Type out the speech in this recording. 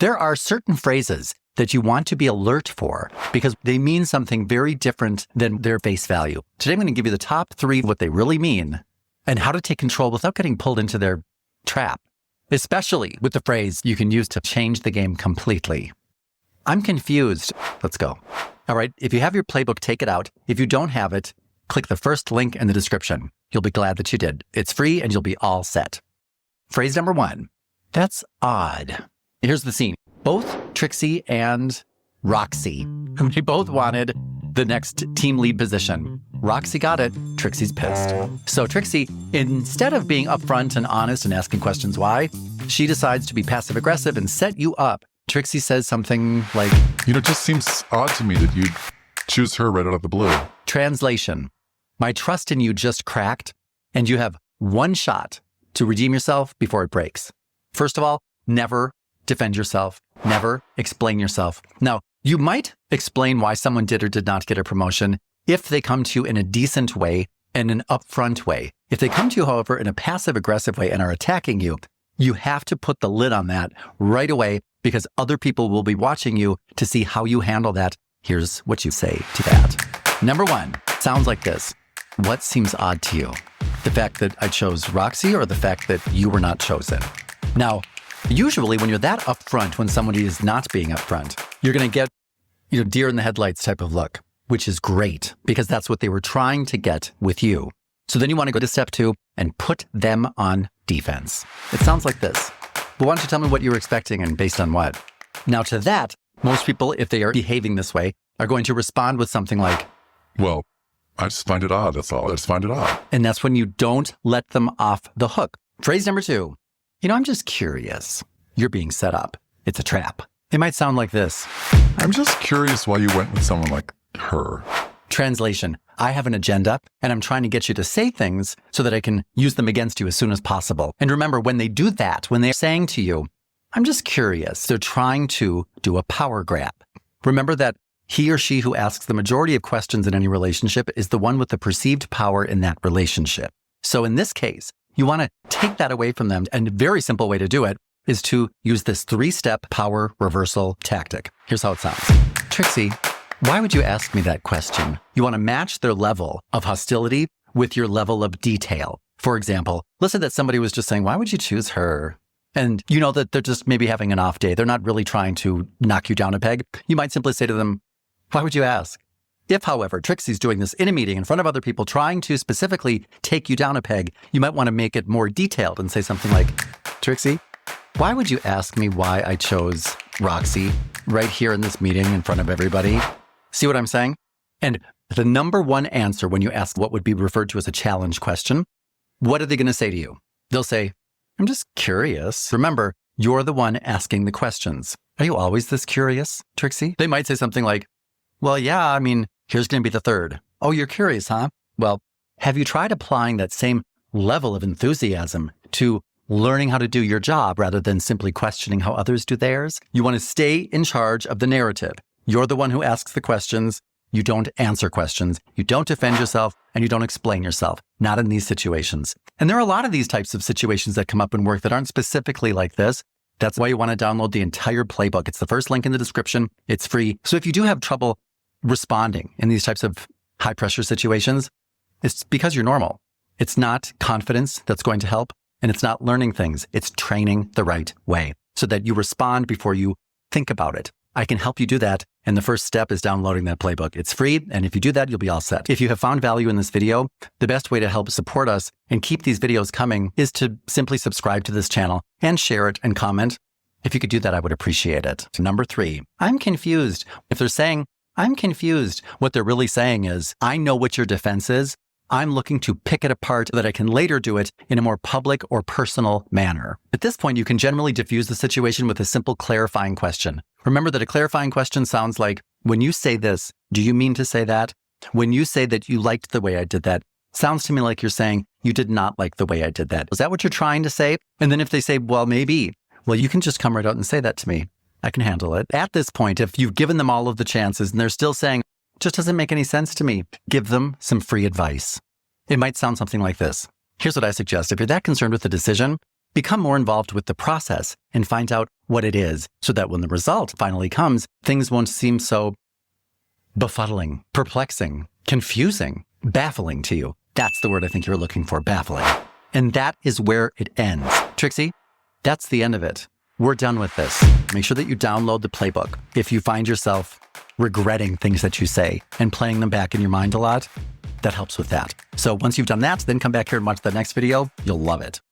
There are certain phrases that you want to be alert for because they mean something very different than their face value. Today, I'm going to give you the top 3 of what they really mean and how to take control without getting pulled into their trap, especially with the phrase you can use to change the game completely. I'm confused. Let's go. All right. If you have your playbook, take it out. If you don't have it, click the first link in the description. You'll be glad that you did. It's free and you'll be all set. Phrase number 1. That's odd. Here's the scene. Both Trixie and Roxy, they both wanted the next team lead position. Roxy got it. Trixie's pissed. So Trixie, instead of being upfront and honest and asking questions why, she decides to be passive aggressive and set you up. Trixie says something like, it just seems odd to me that you'd choose her right out of the blue. Translation. My trust in you just cracked, and you have one shot to redeem yourself before it breaks. First of all, never defend yourself. Never explain yourself. Now, you might explain why someone did or did not get a promotion if they come to you in a decent way and an upfront way. If they come to you, however, in a passive-aggressive way and are attacking you, you have to put the lid on that right away because other people will be watching you to see how you handle that. Here's what you say to that. Number 1, sounds like this. What seems odd to you? The fact that I chose Roxy or the fact that you were not chosen? Now, usually when you're that upfront, when somebody is not being upfront, you're going to get, deer in the headlights type of look, which is great because that's what they were trying to get with you. So then you want to go to step 2 and put them on defense. It sounds like this. But why don't you tell me what you were expecting and based on what? Now to that, most people, if they are behaving this way, are going to respond with something like, well, I just find it odd. That's all. I just find it odd. And that's when you don't let them off the hook. Phrase number 2. I'm just curious. You're being set up. It's a trap. It might sound like this. I'm just curious why you went with someone like her. Translation. I have an agenda and I'm trying to get you to say things so that I can use them against you as soon as possible. And remember, when they do that, when they're saying to you, I'm just curious, they're trying to do a power grab. Remember that he or she who asks the majority of questions in any relationship is the one with the perceived power in that relationship. So in this case, you want to take that away from them. And a very simple way to do it is to use this 3-step power reversal tactic. Here's how it sounds. Trixie, why would you ask me that question? You want to match their level of hostility with your level of detail. For example, let's say that somebody was just saying, why would you choose her? And you know that they're just maybe having an off day. They're not really trying to knock you down a peg. You might simply say to them, why would you ask? If, however, Trixie's doing this in a meeting in front of other people, trying to specifically take you down a peg, you might want to make it more detailed and say something like, Trixie, why would you ask me why I chose Roxy right here in this meeting in front of everybody? See what I'm saying? And the number 1 answer when you ask what would be referred to as a challenge question, what are they going to say to you? They'll say, I'm just curious. Remember, you're the one asking the questions. Are you always this curious, Trixie? They might say something like, well, yeah, here's going to be the 3rd. Oh, you're curious, huh? Well, have you tried applying that same level of enthusiasm to learning how to do your job rather than simply questioning how others do theirs? You want to stay in charge of the narrative. You're the one who asks the questions. You don't answer questions. You don't defend yourself and you don't explain yourself. Not in these situations. And there are a lot of these types of situations that come up in work that aren't specifically like this. That's why you want to download the entire playbook. It's the first link in the description. It's free. So if you do have trouble responding in these types of high pressure situations, it's because you're normal. It's not confidence that's going to help. And it's not learning things. It's training the right way so that you respond before you think about it. I can help you do that. And the first step is downloading that playbook. It's free. And if you do that, you'll be all set. If you have found value in this video, the best way to help support us and keep these videos coming is to simply subscribe to this channel and share it and comment. If you could do that, I would appreciate it. Number 3, I'm confused. If they're saying, I'm confused, what they're really saying is, I know what your defense is. I'm looking to pick it apart so that I can later do it in a more public or personal manner. At this point, you can generally diffuse the situation with a simple clarifying question. Remember that a clarifying question sounds like, when you say this, do you mean to say that? When you say that you liked the way I did that, sounds to me like you're saying you did not like the way I did that. Is that what you're trying to say? And then if they say, well, maybe, well, you can just come right out and say that to me. I can handle it. At this point, if you've given them all of the chances and they're still saying, just doesn't make any sense to me, give them some free advice. It might sound something like this. Here's what I suggest. If you're that concerned with the decision, become more involved with the process and find out what it is so that when the result finally comes, things won't seem so befuddling, perplexing, confusing, baffling to you. That's the word I think you're looking for, baffling. And that is where it ends. Trixie, that's the end of it. We're done with this. Make sure that you download the playbook. If you find yourself regretting things that you say and playing them back in your mind a lot, that helps with that. So once you've done that, then come back here and watch the next video. You'll love it.